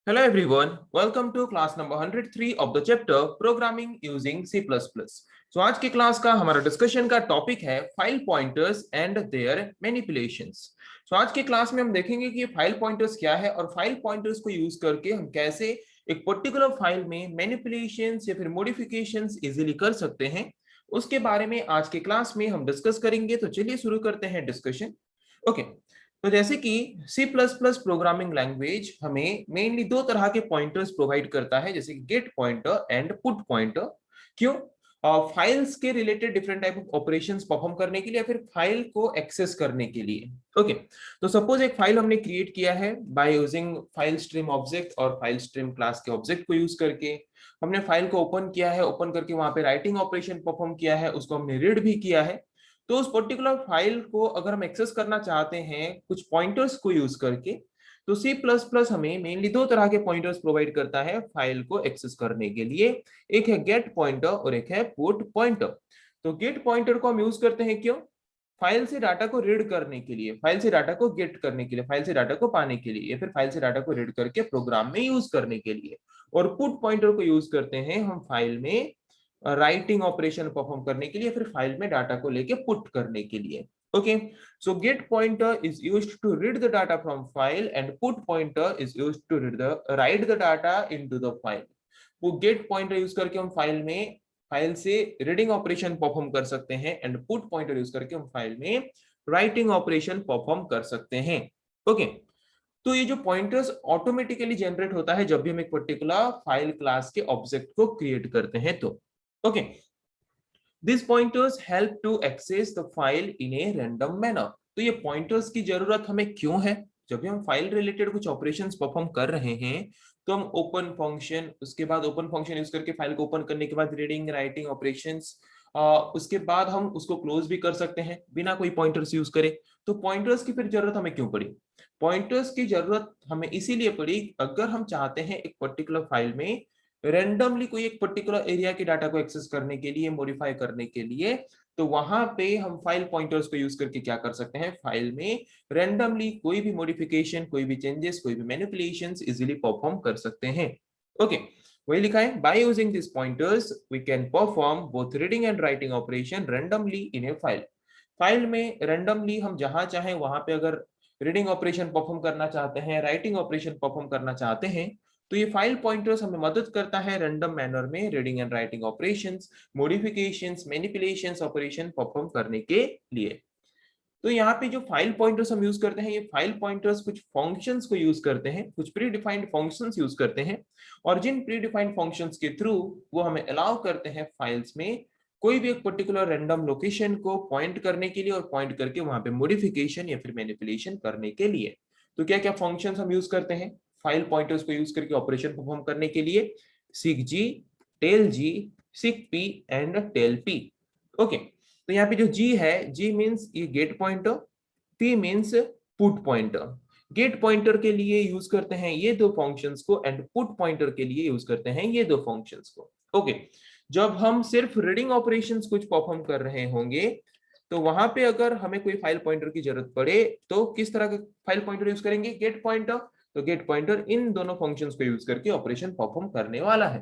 Hello everyone, welcome to class number 103 of the chapter Programming using C++. So आज की class का हमारा discussion का टॉपिक है file pointers and their manipulations. So आज की क्लास में हम देखेंगे कि ये फाइल पॉइंटर्स क्या है और फाइल पॉइंटर्स को यूज करके हम कैसे एक पर्टिकुलर फाइल में मैनिपुलेशंस या फिर मॉडिफिकेशंस इजीली कर सकते हैं, उसके बारे में आज की क्लास में हम डिस्कस करेंगे। तो चलिए शुरू करते हैं डिस्कशन। ओके, तो जैसे कि C++ प्रोग्रामिंग लैंग्वेज हमें मेनली दो तरह के पॉइंटर्स प्रोवाइड करता है, जैसे कि gate pointer and put pointer. क्यों? फाइल्स के related different type of operations perform करने के लिए या फिर फाइल को एक्सेस करने के लिए। ओके, तो सपोज एक फाइल हमने क्रिएट किया है by using file stream object और फाइल स्ट्रीम क्लास के ऑब्जेक्ट को यूज करके हमने फाइल को ओपन किया है, ओपन करके वहां पे राइटिंग ऑपरेशन परफॉर्म किया है, उसको हमने रीड भी किया है। तो उस पर्टिकुलर फाइल को अगर हम एक्सेस करना चाहते हैं कुछ पॉइंटर्स को यूज करके, तो C++ हमें मेनली दो तरह के पॉइंटर्स प्रोवाइड करता है फाइल को एक्सेस करने के लिए। एक है गेट पॉइंटर और एक है पुट पॉइंटर। तो गेट पॉइंटर को हम यूज करते हैं क्यों? फाइल से डाटा को रीड करने के लिए, फाइल से डाटा को गेट करने के लिए, फाइल से डाटा को पाने के लिए, या फिर फाइल से डाटा को रीड करके प्रोग्राम में यूज करने के लिए। और पुट पॉइंटर को यूज करते हैं हम फाइल में राइटिंग ऑपरेशन परफॉर्म करने के लिए, फिर फाइल में डाटा को लेके पुट करने के लिए। Okay, so get pointer is used to read the data from file and put pointer is used to write the data into the file. वो गेट पॉइंटर यूज करके हम फाइल से रीडिंग ऑपरेशन परफॉर्म कर सकते हैं and put pointer use करके हम file में राइटिंग ऑपरेशन परफॉर्म कर सकते हैं। ओके, तो ये जो पॉइंटर्स ऑटोमेटिकली जनरेट होता है जब भी हम एक पर्टिकुलर फाइल क्लास के ऑब्जेक्ट को क्रिएट करते हैं। तो okay, these pointers help to access the file in a random manner। तो ये पॉइंटर्स की जरूरत हमें क्यों है? जब भी हम फाइल रिलेटेड कुछ ऑपरेशंस परफॉर्म कर रहे हैं तो हम ओपन फंक्शन, उसके बाद ओपन फंक्शन यूज करके फाइल को ओपन करने के बाद रीडिंग राइटिंग ऑपरेशंस, उसके बाद हम उसको क्लोज भी कर सकते हैं बिना कोई पॉइंटर्स यूज करे। तो पॉइंटर्स की फिर जरूरत हमें क्यों पड़ी? पॉइंटर्स की जरूरत हमें इसीलिए पड़ी अगर हम चाहते हैं एक पर्टिकुलर फाइल में रेंडमली कोई एक पर्टिकुलर एरिया के डाटा को एक्सेस करने के लिए, मॉडिफाई करने के लिए, तो वहां पे हम फाइल पॉइंटर्स को यूज करके क्या कर सकते हैं, फाइल में रेंडमली कोई भी मॉडिफिकेशन, कोई भी चेंजेस, कोई भी मैनिपुलेशंस इजीली परफॉर्म कर सकते हैं। ओके, वही लिखा है, by using this pointers we can perform both reading and writing operation randomly in a file. File में रेंडमली हम जहां चाहें वहां पे अगर रीडिंग ऑपरेशन परफॉर्म करना चाहते हैं, राइटिंग ऑपरेशन परफॉर्म करना चाहते हैं, तो ये फाइल पॉइंटर्स हमें मदद करता है रैंडम मैनर में reading and writing operations, modifications, manipulations operation perform करने के लिए। तो यहाँ पे जो फाइल पॉइंटर्स हम यूज करते हैं, ये फाइल पॉइंटर्स कुछ फंक्शंस को यूज करते हैं, कुछ प्री डिफाइंड फंक्शंस यूज करते हैं, और जिन प्री डिफाइंड फंक्शंस के थ्रू वो हमें अलाउ करते हैं फाइल्स में कोई भी एक पर्टिकुलर रैंडम लोकेशन को पॉइंट करने के लिए और पॉइंट करके वहां पे मॉडिफिकेशन या फिर मैनिपुलेशन करने के लिए। तो क्या क्या फंक्शंस हम यूज करते हैं फाइल पॉइंटर्स को यूज करके ऑपरेशन परफॉर्म करने के लिए? seekg, tailg, seekp and tailp। Okay, तो यहाँ पे जो g है, g मीन्स ये gate pointer, p means put pointer. Gate pointer के लिए यूज करते हैं ये दो फंक्शंस को एंड पुट पॉइंटर के लिए यूज करते हैं ये दो फंक्शंस को। ओके, जब हम सिर्फ रीडिंग ऑपरेशंस कुछ परफॉर्म कर रहे होंगे तो वहां पे अगर हमें कोई फाइल पॉइंटर की जरूरत पड़े तो किस तरह के फाइल पॉइंटर यूज करेंगे? Gate pointer. तो गेट पॉइंटर इन दोनों फंक्शंस को यूज करके ऑपरेशन परफॉर्म करने वाला है।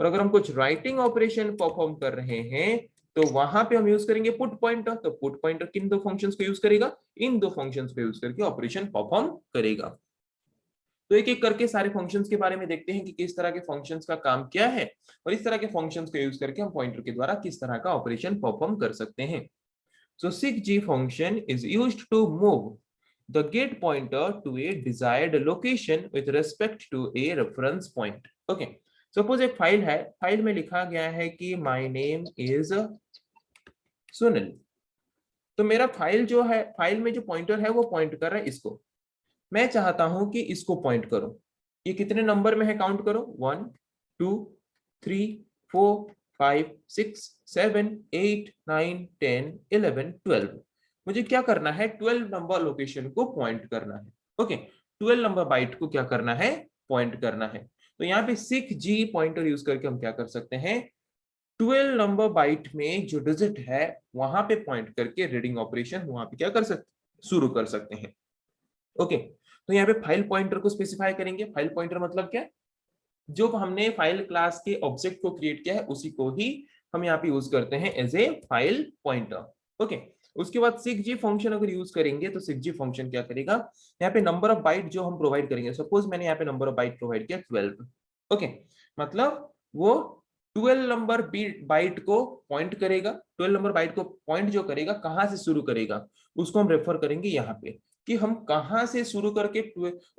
और अगर हम कुछ राइटिंग ऑपरेशन परफॉर्म कर रहे हैं तो वहां पे हम यूज करेंगे पुट पॉइंटर। तो पुट पॉइंटर किन दो फंक्शंस को यूज करेगा? इन दो फंक्शंस को यूज करके ऑपरेशन परफॉर्म करेगा। तो एक एक करके सारे फंक्शंस के बारे में देखते हैं कि किस तरह के फंक्शंस का काम क्या है और इस तरह के फंक्शंस को यूज करके हम पॉइंटर के द्वारा किस तरह का ऑपरेशन परफॉर्म कर सकते हैं। So seekg function is used to move the get pointer to a desired location with respect to a reference point। Okay, suppose एक फाइल है, फाइल में लिखा गया है कि my name is सुनील। तो मेरा फाइल जो है, फाइल में जो पॉइंटर है वो पॉइंट कर रहा है इसको। मैं चाहता हूं कि इसको पॉइंट करो। ये कितने नंबर में है काउंट करो, 1 2 3 4 5 6 7 8 9 10 11 12। मुझे क्या करना है? 12 नंबर लोकेशन को पॉइंट करना है। ओके, 12 नंबर बाइट को क्या करना है? पॉइंट करना है। तो यहाँ पे seekg पॉइंटर यूज करके हम क्या कर सकते हैं? 12 नंबर बाइट में जो डिजिट है वहां पे पॉइंट करके रीडिंग ऑपरेशन वहां पे क्या कर सकते, शुरू कर सकते हैं। ओके, तो यहाँ पे फाइल पॉइंटर को स्पेसिफाई करेंगे। फाइल पॉइंटर मतलब क्या है, जो हमने फाइल क्लास के ऑब्जेक्ट को क्रिएट किया है उसी को ही हम यहाँ पे यूज करते हैं as a file pointer. Okay, उसके बाद सिक्जी फंक्शन अगर यूज करेंगे तो सिक्जी फंक्शन क्या करेगा, यहाँ पे नंबर ऑफ बाइट जो हम प्रोवाइड करेंगे, सपोज मैंने यहाँ पे नंबर ऑफ बाइट प्रोवाइड किया 12। ओके, मतलब वो 12 नंबर बाइट को पॉइंट करेगा। 12 नंबर बाइट को पॉइंट जो करेगा, कहां से शुरू करेगा, उसको हम रेफर करेंगे यहाँ पे कि हम कहां से शुरू करके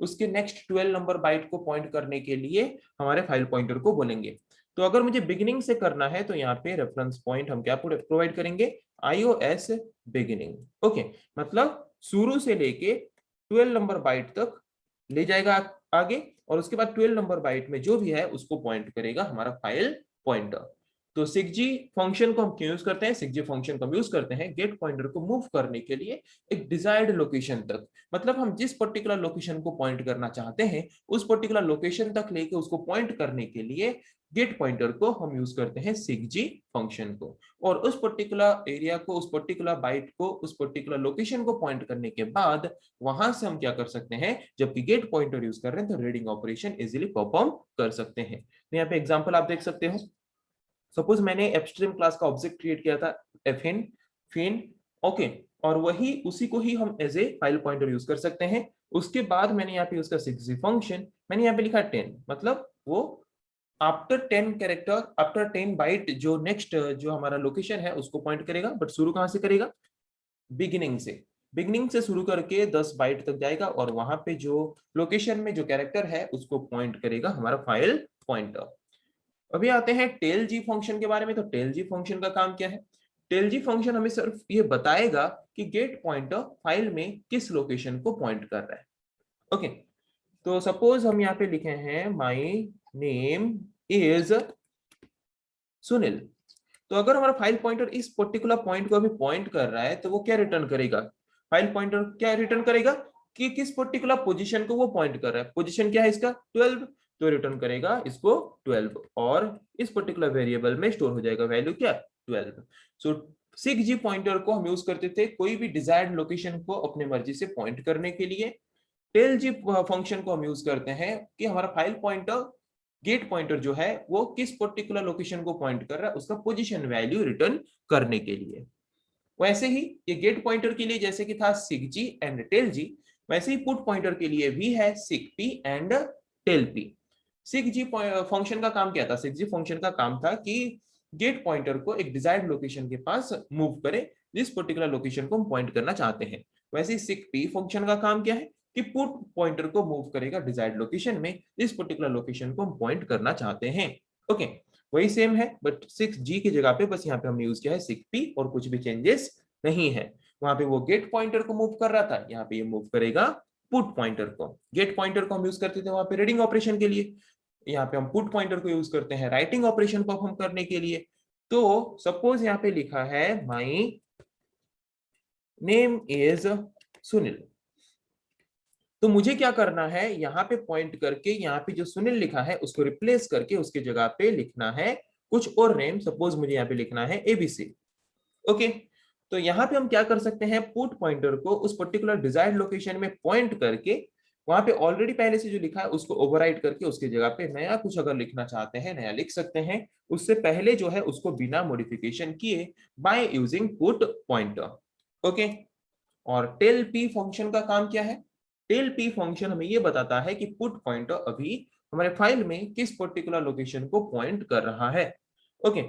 उसके नेक्स्ट 12 नंबर बाइट को पॉइंट करने के लिए हमारे फाइल पॉइंटर को बोलेंगे। तो अगर मुझे बिगिनिंग से करना है तो यहाँ पे रेफरेंस पॉइंट हम क्या प्रोवाइड करेंगे, iOS बिगिनिंग। ओके, मतलब शुरू से लेके 12 नंबर बाइट तक ले जाएगा आगे, और उसके बाद 12 नंबर बाइट में जो भी है उसको पॉइंट करेगा हमारा फाइल पॉइंटर। तो सिक्सजी फंक्शन को हम क्यों यूज करते हैं, सिक्सजी फंक्शन को हम यूज करते हैं गेट पॉइंटर को मूव करने के लिए एक डिजायर्ड लोकेशन तक। मतलब हम जिस पर्टिकुलर लोकेशन को पॉइंट करना चाहते हैं उस पर्टिकुलर लोकेशन तक लेके उसको पॉइंट करने के लिए गेट पॉइंटर को हम यूज करते हैं सिक्सजी फंक्शन को। और उस पर्टिकुलर एरिया को, उस पर्टिकुलर बाइट को, उस पर्टिकुलर लोकेशन को पॉइंट करने के बाद वहां से हम क्या कर सकते हैं, जबकि गेट पॉइंटर यूज कर रहे हैं तो रीडिंग ऑपरेशन इजीली परफॉर्म कर सकते हैं। तो यहाँ पे एग्जांपल आप देख सकते हो, सपोज मैंने एप्स्ट्रीम क्लास का ऑब्जेक्ट क्रिएट किया था एफिन फिन। ओके, और वही उसी को ही हम as a file pointer use कर सकते हैं। उसके बाद मैंने यहाँ पे उसका सिक्सजी फंक्शन, मैंने यहाँ पे लिखा 10, मतलब वो आफ्टर 10 कैरेक्टर, आफ्टर 10 बाइट जो नेक्स्ट जो हमारा लोकेशन है उसको पॉइंट करेगा। बट शुरू कहां से करेगा, बिगिनिंग से। बिगिनिंग से शुरू करके 10 बाइट तक जाएगा और वहां पे जो लोकेशन में जो कैरेक्टर है उसको पॉइंट करेगा हमारा फाइल पॉइंटर। अभी आते हैं टेल जी फंक्शन के बारे में। तो टेल जी फंक्शन का काम क्या है, टेल जी फंक्शन हमें सिर्फ ये बताएगा कि गेट पॉइंटर फाइल में किस लोकेशन को पॉइंट कर रहा है। ओके, तो सपोज हम यहाँ पे लिखे हैं माय नेम इज सुनील। तो अगर हमारा फाइल पॉइंटर इस पर्टिकुलर पॉइंट को अभी पॉइंट कर रहा है तो वो क्या रिटर्न करेगा, फाइल पॉइंटर क्या रिटर्न करेगा कि किस पर्टिकुलर पोजीशन को वो पॉइंट कर रहा है। पोजीशन क्या है इसका 12, तो रिटर्न करेगा इसको 12 और इस पर्टिकुलर वेरिएबल में स्टोर हो जाएगा वैल्यू क्या 12। सो सिक्सजी पॉइंटर को हम यूज करते थे कोई भी डिजायर्ड लोकेशन को अपने मर्जी से पॉइंट करने के लिए। टेल जी फंक्शन को हम यूज करते हैं कि हमारा फाइल पॉइंटर, गेट पॉइंटर जो है वो किस पर्टिकुलर लोकेशन को पॉइंट कर रहा है उसका पोजीशन वैल्यू रिटर्न करने के लिए। वैसे ही ये गेट पॉइंटर के लिए जैसे कि था सिक्सजी एंड टेल जी, वैसे ही पुट पॉइंटर के लिए भी है सिकपी एंड टेल पी। सिक्सजी फंक्शन का काम क्या था, सिक्सजी फंक्शन का काम था कि गेट पॉइंटर को एक डिजायर्ड लोकेशन के पास मूव करे जिस पर्टिकुलर लोकेशन को हम पॉइंट करना चाहते हैं। वैसे ही सिकपी फंक्शन का काम क्या है कि पुट पॉइंटर को मूव करेगा डिजायर्ड लोकेशन में जिस पर्टिकुलर लोकेशन को हम पॉइंट करना चाहते हैं। ओके, वही सेम है बट 6G की जगह पे बस यहाँ पे हमने यूज किया है सिकपी और कुछ भी चेंजेस नहीं है। वहां पे वो गेट पॉइंटर को मूव कर रहा था, यहाँ पे ये मूव करेगा पुट पॉइंटर को। गेट पॉइंटर को हम यूज करते थे वहां पे रीडिंग ऑपरेशन के लिए, यहाँ पे हम पुट पॉइंटर को यूज करते हैं राइटिंग ऑपरेशन परफॉर्म करने के लिए। तो सपोज यहाँ पे लिखा है माई नेम इज सुनील, तो मुझे क्या करना है, यहाँ पे पॉइंट करके यहाँ पे जो सुनील लिखा है उसको रिप्लेस करके उसके जगह पे लिखना है कुछ और नेम। सपोज मुझे यहाँ पे लिखना है एबीसी। ओके, तो यहाँ पे हम क्या कर सकते हैं, पुट पॉइंटर को उस पर्टिकुलर डिजायर्ड लोकेशन में पॉइंट करके वहां पे ऑलरेडी पहले से जो लिखा है उसको ओवरराइट करके उसकी जगह पे नया कुछ अगर लिखना चाहते हैं नया लिख सकते हैं। उससे पहले जो है उसको बिना मॉडिफिकेशन किए by using put pointer. Okay, और टेल पी फंक्शन का काम क्या है, टेल पी फंक्शन हमें ये बताता है कि पुट पॉइंटर अभी हमारे फाइल में किस पर्टिकुलर लोकेशन को पॉइंट कर रहा है। ओके,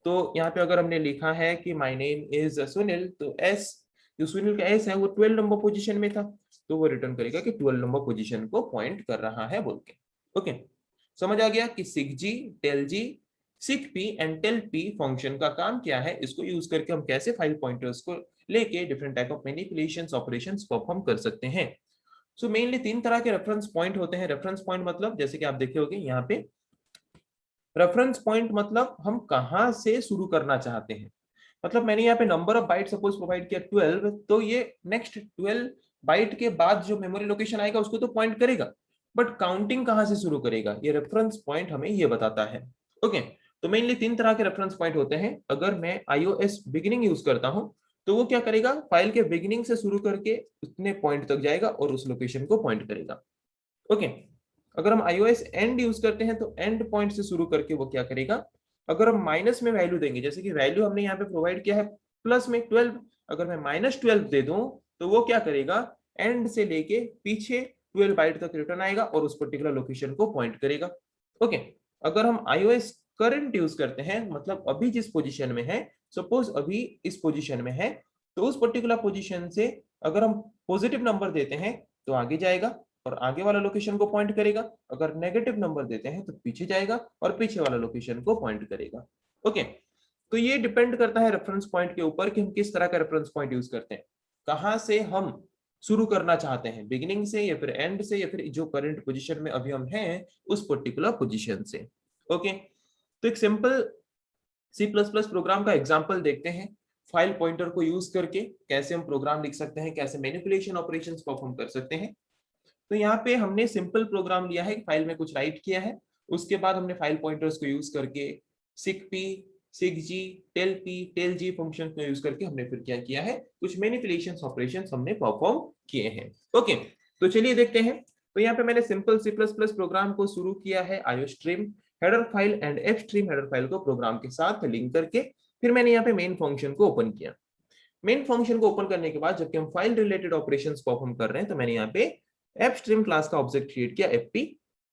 तो यहाँ पे अगर हमने लिखा है कि माय नेम इज सुनील, तो एस जो सुनील का एस है वो 12 नंबर पोजीशन में था, तो वो रिटर्न करेगा कि 12 नंबर पोजीशन को पॉइंट कर रहा है बोल के। ओके, समझ आ गया कि seekg, tellg, seekp and tellp function का काम क्या है, इसको यूज करके हम कैसे फाइल पॉइंटर्स को लेके different type of manipulations operations perform कर सकते हैं। सो मेनली 3 तरह के रेफरेंस पॉइंट होते हैं। रेफरेंस पॉइंट मतलब जैसे कि आप देखे होंगे यहाँ पे, रेफरेंस पॉइंट मतलब हम कहां से शुरू करना चाहते हैं। मतलब मैंने यहाँ पे number of bite suppose provide किया 12, तो ये नेक्स्ट 12 बाइट के बाद जो मेमोरी लोकेशन आएगा उसको तो पॉइंट करेगा, बट काउंटिंग कहां से शुरू करेगा ये रेफरेंस पॉइंट हमें ये बताता है। ओके, तो मेनली 3 तरह के रेफरेंस पॉइंट होते हैं। अगर मैं iOS बिगिनिंग यूज करता हूं तो वो क्या करेगा, फाइल के बिगिनिंग से शुरू करके उतने पॉइंट तक जाएगा और उस लोकेशन को पॉइंट करेगा। ओके, अगर हम iOS एंड यूज करते हैं तो एंड पॉइंट से शुरू करके वो क्या करेगा, अगर हम माइनस में वैल्यू देंगे, जैसे कि वैल्यू हमने यहाँ पे प्रोवाइड किया है प्लस में 12, अगर मैं -12 दे दूं तो वो क्या करेगा, एंड से लेके पीछे 12 बाइट तक रिटर्न आएगा और उस पर्टिकुलर लोकेशन को पॉइंट करेगा। ओके, अगर हम iOS करंट यूज करते हैं, मतलब अभी जिस पोजीशन में है, सपोज अभी इस पोजीशन में है, तो उस पर्टिकुलर पोजीशन से अगर हम पॉजिटिव नंबर देते हैं तो आगे जाएगा और आगे वाला लोकेशन को पॉइंट करेगा, अगर नेगेटिव नंबर देते हैं तो पीछे जाएगा और पीछे वाला लोकेशन को पॉइंट करेगा। ओके, तो ये डिपेंड करता है रेफरेंस पॉइंट के ऊपर कि हम किस तरह का रेफरेंस पॉइंट यूज करते हैं, कहां से हम शुरू करना चाहते हैं, बिगिनिंग से या फिर एंड से या फिर जो करंट पोजीशन में अभी हम हैं उस पर्टिकुलर पोजीशन से। ओके, तो एक सिंपल C++ प्रोग्राम का एग्जांपल देखते हैं, फाइल पॉइंटर को यूज करके कैसे हम प्रोग्राम लिख सकते हैं, कैसे मैनिपुलेशन ऑपरेशंस परफॉर्म कर सकते हैं। तो यहाँ पे हमने सिंपल प्रोग्राम लिया है, फाइल में कुछ राइट किया है, उसके बाद हमने फाइल पॉइंटर्स को यूज करके sigp, sigg, telp, telg function को यूज करके हमने फिर क्या किया है, कुछ मैनिपुलेशंस ऑपरेशंस हमने परफॉर्म किए हैं। ओके, तो चलिए देखते हैं। तो यहाँ पे मैंने सिंपल C++ प्रोग्राम को शुरू किया है iostream header file and fstream header file को प्रोग्राम के साथ लिंक करके, फिर मैंने यहाँ पे मेन फंक्शन को ओपन किया। मेन फंक्शन को ओपन करने के बाद जबकि हम फाइल रिलेटेड ऑपरेशंस परफॉर्म कर रहे हैं तो मैंने यहाँ पे fstream क्लास का ऑब्जेक्ट क्रिएट किया fp।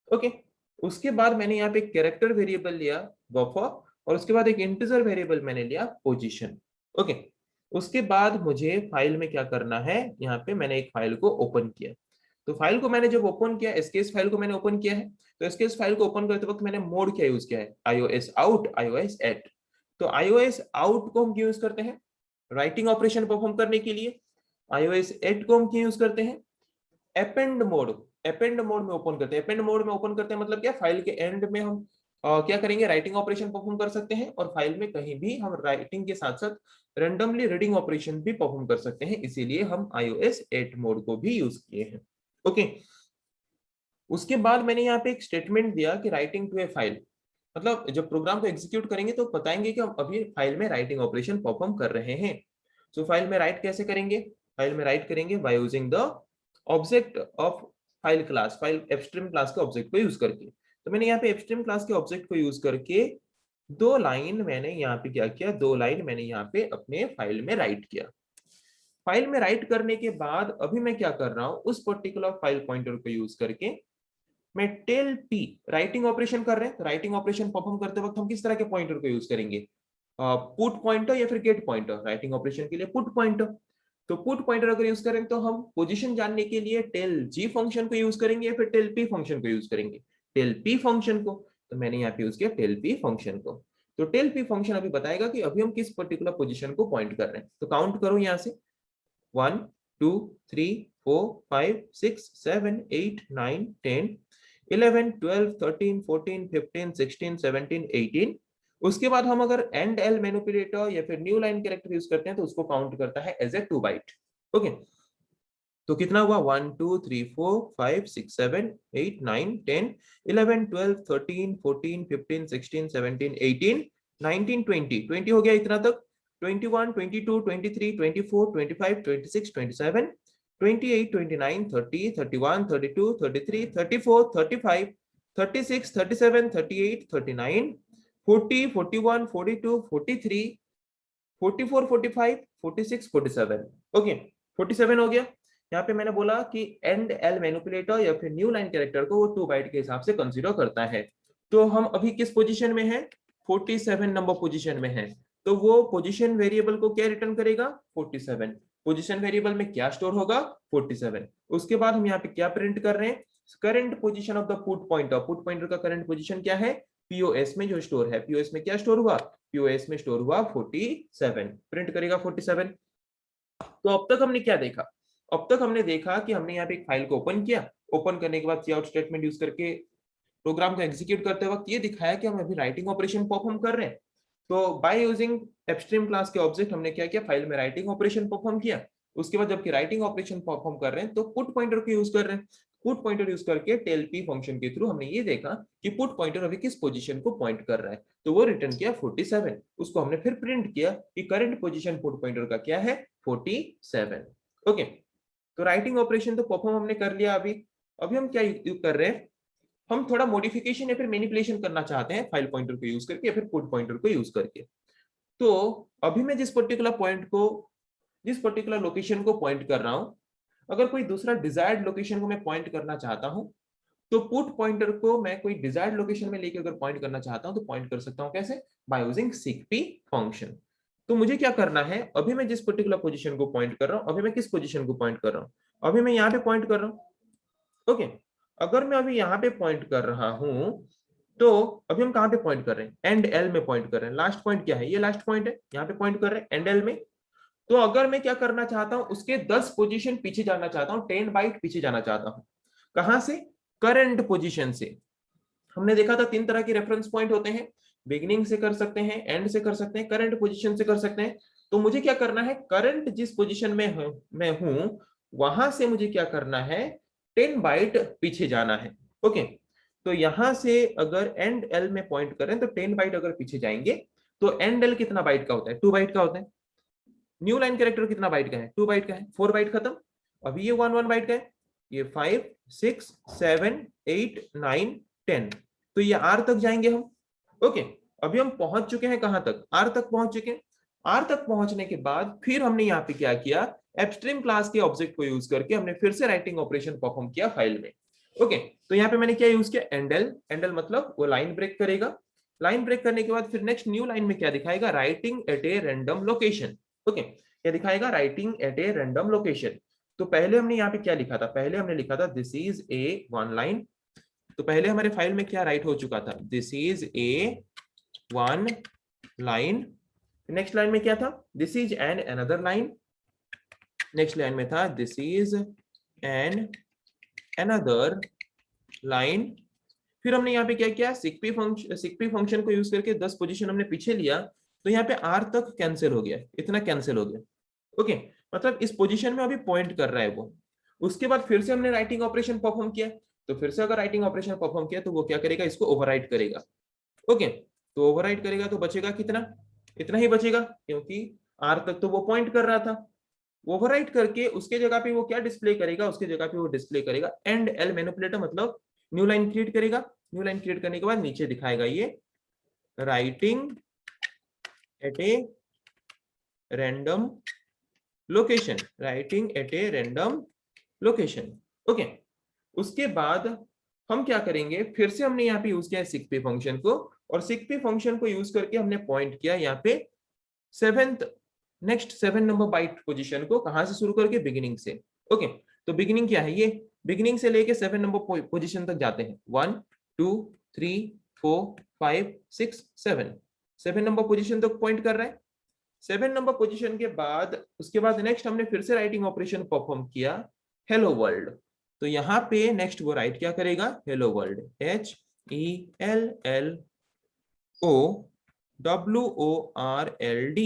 ओके, उसके बाद मैंने यहाँ पे कैरेक्टर वेरिएबल लिया buffer और उसके बाद एक इंटीजर वेरिएबल मैंने लिया पोजीशन। ओके, उसके बाद मुझे फाइल में क्या करना है, यहाँ पे मैंने एक फाइल को ओपन किया। तो फाइल को मैंने जब ओपन किया, एसकेएस फाइल को मैंने ओपन किया है, तो एसकेएस फाइल को ओपन करते वक्त मैंने मोड क्या यूज किया है, iOS out, iOS at। तो iOS out को हम क्यों यूज करते हैं, राइटिंग ऑपरेशन परफॉर्म करने के लिए। iOS 8 को हम क्यों यूज करते हैं, अपेंड मोड, अपेंड मोड में ओपन करते हैं। अपेंड मोड में ओपन करते हैं मतलब क्या, फाइल के एंड में हम क्या करेंगे, राइटिंग ऑपरेशन परफॉर्म कर सकते हैं और फाइल में कहीं भी हम राइटिंग के साथ साथ रैंडमली रीडिंग ऑपरेशन भी परफॉर्म कर सकते हैं, इसीलिए हम iOS 8 मोड को भी यूज किए हैं। ओके, उसके बाद मैंने यहाँ पे एक स्टेटमेंट दिया कि राइटिंग टू ए फाइल, मतलब जब प्रोग्राम को एग्जीक्यूट करेंगे तो बताएंगे कि हम अभी फाइल में राइटिंग ऑपरेशन परफॉर्म कर रहे हैं। तो फाइल में राइट कैसे करेंगे, फाइल में राइट करेंगे by using the object of file class, file fstream class के ऑब्जेक्ट को यूज करके। तो मैंने यहाँ पे एफस्ट्रीम क्लास के ऑब्जेक्ट को यूज करके दो लाइन मैंने यहाँ पे क्या किया, दो लाइन मैंने यहाँ पे अपने फाइल में राइट किया। फाइल में राइट करने के बाद अभी मैं क्या कर रहा हूँ, उस पर्टिकुलर फाइल पॉइंटर को यूज करके मैं टेल पी राइटिंग ऑपरेशन कर रहे हैं। राइटिंग ऑपरेशन परफॉर्म करते वक्त हम किस तरह के पॉइंटर को यूज करेंगे, पुट पॉइंटर या फिर गेट पॉइंटर। राइटिंग ऑपरेशन के लिए पुट पॉइंटर, तो पुट पॉइंटर अगर यूज करें तो हम पोजीशन जानने के लिए टेल जी फंक्शन को यूज करेंगे या फिर टेल पी फंक्शन को यूज करेंगे, टेल पी फंक्शन को। तो मैंने यहाँ पे यूज किया टेल पी फंक्शन को। तो टेल पी फंक्शन अभी बताएगा कि अभी हम किस पर्टिकुलर पोजीशन को पॉइंट कर रहे हैं। तो काउंट करो यहाँ से 1 2 3 4 5 6 7 8 9 10 11 12 13 14 15 16 17 18। उसके बाद हम अगर एंड एल मैनिपुलेटर या फिर न्यू लाइन कैरेक्टर यूज करते हैं तो उसको काउंट करता है एज ए 2 बाइट। ओके, तो कितना हुआ 1 2 3 4 5 6 7 8 9 10 11 12 13 14 15 16 17 18 19 20 20 हो गया इतना तक। 21 22 23 24 25 26 27 28 29 30 31 32 33 34 35 36 37 38 39 40 41 42 43 44 45 46 47। ओके, 47 हो गया। यहाँ पे मैंने बोला कि एंड एल मैनिपुलेटर या फिर न्यू लाइन कैरेक्टर को वो 2 बाइट के हिसाब से कंसीडर करता है। तो हम अभी किस पोजीशन में है, 47 नंबर पोजीशन में है। तो वो पोजीशन वेरिएबल को क्या रिटर्न करेगा, 47। पोजीशन वेरिएबल में क्या स्टोर होगा, 47। उसके बाद हम यहाँ पे क्या प्रिंट कर रहे हैं, current position of the put pointer. Put pointer का करंट पोजीशन क्या है, पीओएस में जो स्टोर है, पीओएस में क्या स्टोर हुआ, पीओएस में स्टोर हुआ 47, प्रिंट करेगा 47। तो अब तक हमने क्या देखा, अब तक हमने देखा कि हमने यहाँ पे एक फाइल को ओपन किया, ओपन करने के बाद सी आउट स्टेटमेंट यूज करके प्रोग्राम को एग्जीक्यूट करते वक्त ये दिखाया कि हम अभी राइटिंग ऑपरेशन परफॉर्म कर रहे हैं। तो बाय यूजिंग एपस्ट्रीम क्लास के ऑब्जेक्ट हमने क्या किया, फाइल में राइटिंग ऑपरेशन परफॉर्म किया। उसके बाद जबकि राइटिंग ऑपरेशन परफॉर्म कर रहे हैं तो पुट पॉइंटर को यूज कर रहे हैं। पुट पॉइंटर यूज करके टेल-पी फंक्शन के थ्रू हमने ये देखा कि पुट पॉइंटर अभी किस पोजीशन को पॉइंट कर रहा है, तो वो रिटर्न किया 47। उसको हमने फिर प्रिंट किया कि करंट पोजीशन पुट पॉइंटर का क्या है 47। ओके, तो राइटिंग ऑपरेशन तो परफॉर्म हमने कर लिया। अभी हम क्या कर रहे हैं, हम थोड़ा मॉडिफिकेशन या फिर मैनिपुलेशन करना चाहते हैं फाइल पॉइंटर को यूज करके या फिर पुट पॉइंटर को यूज करके। तो अभी मैं जिस पर्टिकुलर लोकेशन को पॉइंट कर रहा हूं, अगर कोई दूसरा डिजायर्ड लोकेशन को मैं पॉइंट करना चाहता हूं, तो पुट पॉइंटर को मैं कोई डिजायर्ड लोकेशन में लेके अगर पॉइंट करना चाहता हूं तो पॉइंट कर सकता हूं कैसे, बाय यूजिंग seekp फंक्शन। तो मुझे क्या करना है, अभी मैं जिस पर्टिकुलर पोजीशन को पॉइंट कर रहा हूं, अभी मैं किस पोजीशन को पॉइंट कर रहा हूं, अभी मैं यहाँ पे पॉइंट कर रहा हूं। ओके, अगर मैं अभी यहाँ पे पॉइंट कर रहा हूं, तो अभी हम कहां पे पॉइंट कर रहे हैं, एंड एल में पॉइंट कर रहे हैं। लास्ट पॉइंट क्या है, ये लास्ट पॉइंट है, यहाँ पे पॉइंट कर रहे हैं एंड एल में। तो अगर मैं क्या करना चाहता हूं, उसके 10 पोजीशन पीछे जाना चाहता हूं, 10 बाइट पीछे जाना चाहता हूं। कहां से, करंट पोजीशन से। हमने देखा था 3 तरह के रेफरेंस पॉइंट होते हैं, बिगिनिंग से कर सकते हैं, एंड से कर सकते हैं, करंट पोजीशन से कर सकते हैं। तो मुझे क्या करना है, करंट जिस पोजीशन में मैं हूं वहां से मुझे क्या करना है, 10 बाइट पीछे जाना है। ओके, तो यहां से अगर एंड एल में पॉइंट करें तो 10 बाइट अगर पीछे जाएंगे, तो एंड एल कितना बाइट का होता है, 2 बाइट का होता है। न्यू लाइन कैरेक्टर कितना बाइट का है, 2 बाइट का है, 4 बाइट खत्म। अभी ये 1 बाइट का है, ये 5 6 7 8 9 10, तो ये आर तक जाएंगे हम। ओके, अभी हम पहुंच चुके हैं कहां तक, आर तक पहुंच चुके हैं। आर तक पहुंचने के बाद फिर हमने यहाँ पे क्या किया, एब्स्ट्रीम क्लास के ऑब्जेक्ट को यूज करके हमने फिर से राइटिंग ऑपरेशन परफॉर्म किया फाइल में। ओके, तो यहाँ पे मैंने क्या यूज किया, एंडल। एंडल मतलब वो लाइन ब्रेक करेगा। लाइन ब्रेक करने के बाद फिर नेक्स्ट न्यू लाइन में क्या दिखाएगा, writing at a random location. Okay, क्या दिखाएगा, writing at a random location. तो पहले हमने यहाँ पे क्या लिखा था, पहले हमने लिखा था this is a one line. तो पहले हमारे फाइल में क्या राइट हो चुका था, this is a one line. Next line में क्या था, this is an another line. Next line में था this is an another line. फिर हमने यहाँ पे क्या किया, सिकपी फंक्शन को यूज करके 10 पोजीशन हमने पीछे लिया, तो यहाँ पे आर तक कैंसिल हो गया, इतना कैंसिल हो गया। ओके, मतलब इस पोजीशन में अभी पॉइंट कर रहा है वो। उसके बाद फिर से हमने राइटिंग ऑपरेशन परफॉर्म किया, तो फिर से अगर राइटिंग ऑपरेशन परफॉर्म किया तो वो क्या करेगा, इसको ओवरराइट करेगा। ओके, तो ओवरराइट करेगा तो बचेगा कितना, इतना ही बचेगा, क्योंकि आर तक तो वो पॉइंट कर रहा था। ओवरराइट करके उसके जगह पे वो क्या डिस्प्ले करेगा, उसके जगह पे वो डिस्प्ले करेगा एंड एल मैनिपुलेटर, मतलब न्यू लाइन क्रिएट करेगा। न्यू लाइन क्रिएट करने के बाद नीचे दिखाएगा ये writing at a random location, writing at a random location. Okay, उसके बाद हम क्या करेंगे, फिर से हमने यहाँ पे यूज किया है सिकपी फंक्शन को, और सिकपी फंक्शन को यूज करके हमने पॉइंट किया यहाँ पे नेक्स्ट 7 नंबर बाइट पोजीशन को, कहां से शुरू करके, बिगिनिंग से। ओके, तो बिगिनिंग क्या है, ये बिगिनिंग से लेके 7 नंबर पोजीशन तक जाते हैं, 1 2 3 4 5 6 7, 7 नंबर पोजीशन तक पॉइंट कर रहा है। 7 नंबर पोजीशन के बाद उसके बाद नेक्स्ट हमने फिर से राइटिंग ऑपरेशन परफॉर्म किया, हेलो वर्ल्ड। तो यहाँ पे नेक्स्ट वो राइट क्या करेगा, hello world, HELLOWORLD,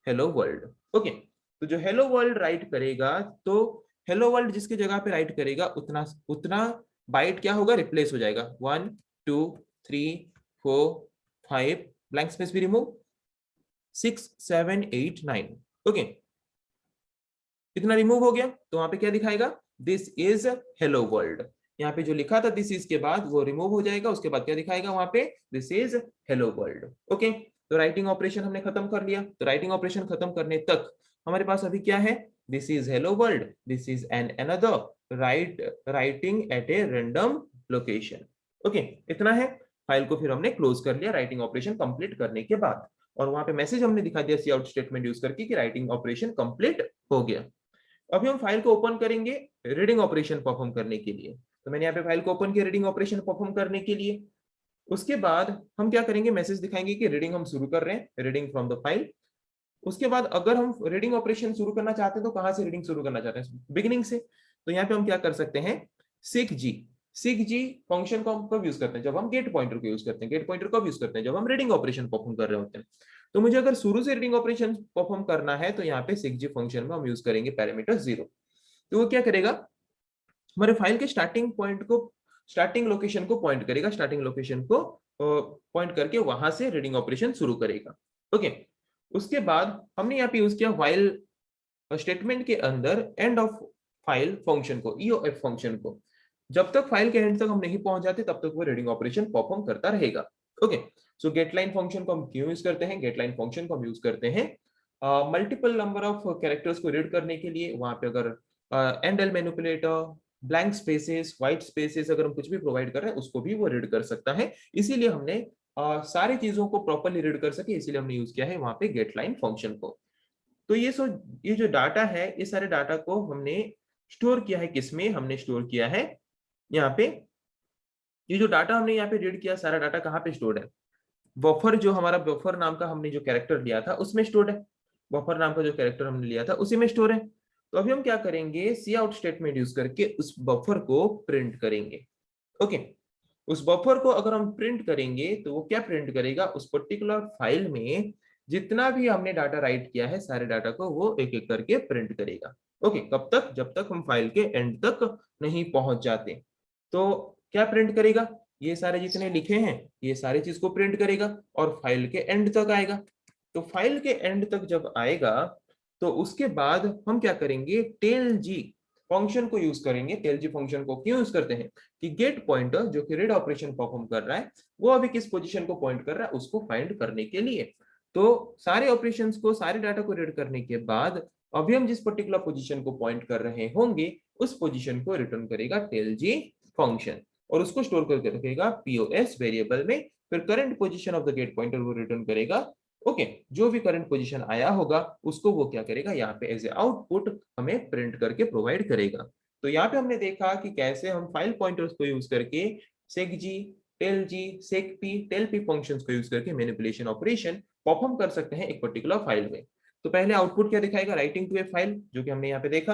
hello world. Okay, तो जो हेलो वर्ल्ड राइट करेगा, तो हेलो वर्ल्ड जिसकी जगह पे राइट करेगा उतना उतना बाइट क्या होगा, रिप्लेस हो जाएगा। 1 2 3 4 5, ब्लैंक स्पेस भी रिमूव, 6 7 8 9। ओके, इतना रिमूव हो गया, तो वहां पे क्या दिखाएगा, दिस इज हेलो वर्ल्ड। यहाँ पे जो लिखा था दिस इज के बाद वो रिमूव हो जाएगा, उसके बाद क्या दिखाएगा वहां पे, this is hello world. Okay, तो राइटिंग ऑपरेशन हमने खत्म कर लिया। तो राइटिंग ऑपरेशन खत्म करने तक हमारे पास अभी क्या है, this is hello world, this is an another writing at a random location. Okay, इतना है। फाइल को फिर हमने क्लोज कर लिया राइटिंग ऑपरेशन कंप्लीट करने के बाद, और वहां पे मैसेज हमने दिखा दिया सी आउट स्टेटमेंट यूज करके कि राइटिंग ऑपरेशन कंप्लीट हो गया। अभी हम फाइल को ओपन करेंगे रीडिंग ऑपरेशन परफॉर्म करने के लिए। तो मैंने यहाँ पे फाइल को ओपन किया रीडिंग ऑपरेशन परफॉर्म करने के लिए। उसके बाद हम क्या करेंगे, मैसेज दिखाएंगे कि रीडिंग हम शुरू कर रहे हैं, रीडिंग फ्रॉम द फाइल। उसके बाद अगर हम रीडिंग ऑपरेशन शुरू करना चाहते हैं तो कहां से रीडिंग शुरू करना चाहते हैं, बिगिनिंग से। तो यहाँ पे हम क्या कर सकते हैं, सिक जी फंक्शन को हम कब यूज करते हैं, जब हम गेट पॉइंटर को यूज करते हैं। गेट पॉइंटर कब यूज करते हैं, जब हम रीडिंग ऑपरेशन परफॉर्म कर रहे होते हैं। तो मुझे अगर शुरू से रीडिंग ऑपरेशन परफॉर्म करना है तो यहाँ पे सिक जी फंक्शन में हम यूज करेंगे पैरामीटर 0। तो वो क्या करेगा, हमारे फाइल के स्टार्टिंग लोकेशन को पॉइंट करेगा, स्टार्टिंग लोकेशन को पॉइंट करके वहां से रीडिंग ऑपरेशन शुरू करेगा। ओके, उसके बाद हमने यहाँ पे यूज किया व्हाइल स्टेटमेंट के अंदर एंड ऑफ फाइल फंक्शन को, ईओएफ फंक्शन को। जब तक फाइल के एंड तक हम नहीं पहुंच जाते तब तक वो रीडिंग ऑपरेशन परफॉर्म करता रहेगा। ओके, सो गेटलाइन फंक्शन को हम क्यों यूज करते हैं? गेटलाइन फंक्शन को हम यूज करते हैं मल्टीपल नंबर ऑफ कैरेक्टर्स को रीड करने के लिए। वहां पे अगर and manipulator, blank spaces, white spaces अगर हम कुछ भी प्रोवाइड कर रहे हैं उसको भी वो रीड कर सकता है। इसीलिए हमने सारी चीजों को प्रॉपर्ली रीड कर सके, इसीलिए हमने यूज किया है वहां पे गेटलाइन फंक्शन को। तो ये जो डाटा है, ये सारे डाटा को हमने स्टोर किया है किसमें? हमने स्टोर किया है यहाँ पे। ये जो डाटा हमने यहाँ पे रीड किया, सारा डाटा कहाँ पे स्टोर्ड है? बफर, जो हमारा बफर नाम का हमने जो कैरेक्टर लिया था उसमें स्टोर्ड है। बफर नाम का जो कैरेक्टर हमने लिया था उसी में स्टोर है। तो अभी हम क्या करेंगे? सी आउट स्टेटमेंट यूज करके उस बफर को प्रिंट करेंगे। ओके, उस बफर को अगर हम प्रिंट करेंगे तो वो क्या प्रिंट करेगा? उस पर्टिकुलर फाइल में जितना भी हमने डाटा राइट किया है सारे डाटा को वो एक एक करके प्रिंट करेगा। ओके, कब तक? जब तक हम फाइल के एंड तक नहीं पहुंच जाते। तो क्या प्रिंट करेगा? ये सारे जितने लिखे हैं ये सारी चीज को प्रिंट करेगा और फाइल के एंड तक आएगा। तो फाइल के एंड तक जब आएगा तो उसके बाद हम क्या करेंगे? टेल जी फंक्शन को यूज करेंगे। टेल जी फंक्शन को क्यों यूज करते हैं? कि गेट पॉइंटर जो कि रीड ऑपरेशन परफॉर्म कर रहा है वो अभी किस पोजीशन को पॉइंट कर रहा है उसको फाइंड करने के लिए। तो सारे ऑपरेशंस को, सारे डाटा को रीड करने के बाद अभी हम जिस पर्टिकुलर पोजीशन को पॉइंट कर रहे होंगे उस पोजीशन को रिटर्न करेगा टेल जी फंक्शन और उसको स्टोर करके रखेगा पीओएस वेरिएबल में। फिर current position of the gate pointer वो रिटर्न करेगा। ओके, जो भी करंट पोजीशन आया होगा उसको वो क्या करेगा? यहाँ पे एज ए आउटपुट हमें प्रिंट करके प्रोवाइड करेगा। तो यहाँ पे हमने देखा कि कैसे हम फाइल पॉइंटर्स को यूज करके सेगजी, टेलजी, सेकपी, टेलपी फंक्शंस को यूज करके मैनिपुलेशन ऑपरेशन परफॉर्म कर सकते हैं एक पर्टिकुलर फाइल में। तो पहले आउटपुट क्या दिखाएगा? राइटिंग टू ए फाइल, जो कि हमने यहाँ पे देखा।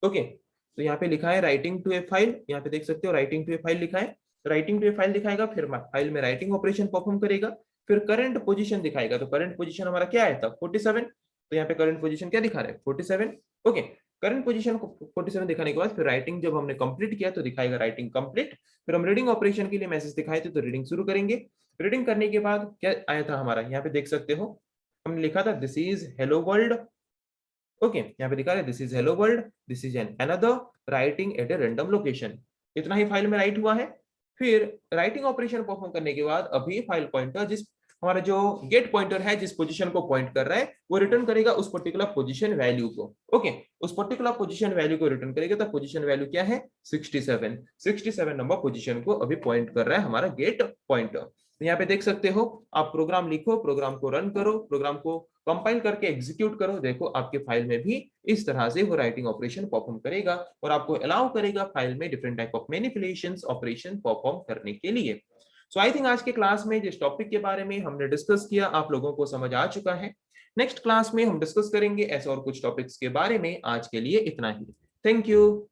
ओके, तो यहाँ पे लिखा है राइटिंग टू ए फाइल, यहाँ पे देख सकते हो राइटिंग टू ए फाइल लिखा है। राइटिंग टू ए फाइल दिखाएगा, फिर फाइल में राइटिंग ऑपरेशन परफॉर्म करेगा, फिर करंट पोजीशन दिखाएगा। तो करंट पोजीशन हमारा क्या आया था? 47। तो यहाँ पे करंट पोजीशन क्या दिखा रहा है? 47। ओके, करंट पोजीशन को 47 दिखाने के बाद फिर राइटिंग जब हमने कंप्लीट किया तो दिखाएगा राइटिंग कंप्लीट। फिर हम रीडिंग ऑपरेशन के लिए मैसेज दिखाए थे तो रीडिंग शुरू करेंगे। रीडिंग करने के बाद क्या आया था हमारा? यहाँ पे देख सकते हो हमने लिखा था this is hello world. Okay, यहाँ पे दिखा रहे this is hello world, this is an another writing at a random location. इतना ही फाइल में राइट हुआ है। फिर राइटिंग ऑपरेशन परफॉर्म करने के बाद अभी फाइल पॉइंटर, जिस हमारा जो गेट पॉइंटर है जिस पोजीशन को पॉइंट कर रहा है वो रिटर्न करेगा उस पर्टिकुलर पोजीशन वैल्यू को। ओके, उस पर्टिकुलर पोजीशन वैल्यू को रिटर्न करेगा। तो पोजीशन वैल्यू क्या है? 67। 67 नंबर पोजीशन को अभी पॉइंट कर रहा है हमारा गेट पॉइंटर। तो यहाँ पे देख सकते हो, आप प्रोग्राम लिखो, प्रोग्राम को रन करो, प्रोग्राम को कंपाइल करके एग्जीक्यूट करो, देखो आपके फाइल में भी इस तरह से वो राइटिंग ऑपरेशन परफॉर्म करेगा और आपको अलाउ करेगा फाइल में different type of manipulations operation perform करने के लिए। सो आई थिंक आज के क्लास में जिस टॉपिक के बारे में हमने डिस्कस किया आप लोगों को समझ आ चुका है। नेक्स्ट क्लास में हम डिस्कस करेंगे ऐसे और कुछ टॉपिक्स के बारे में। आज के लिए इतना ही। Thank you.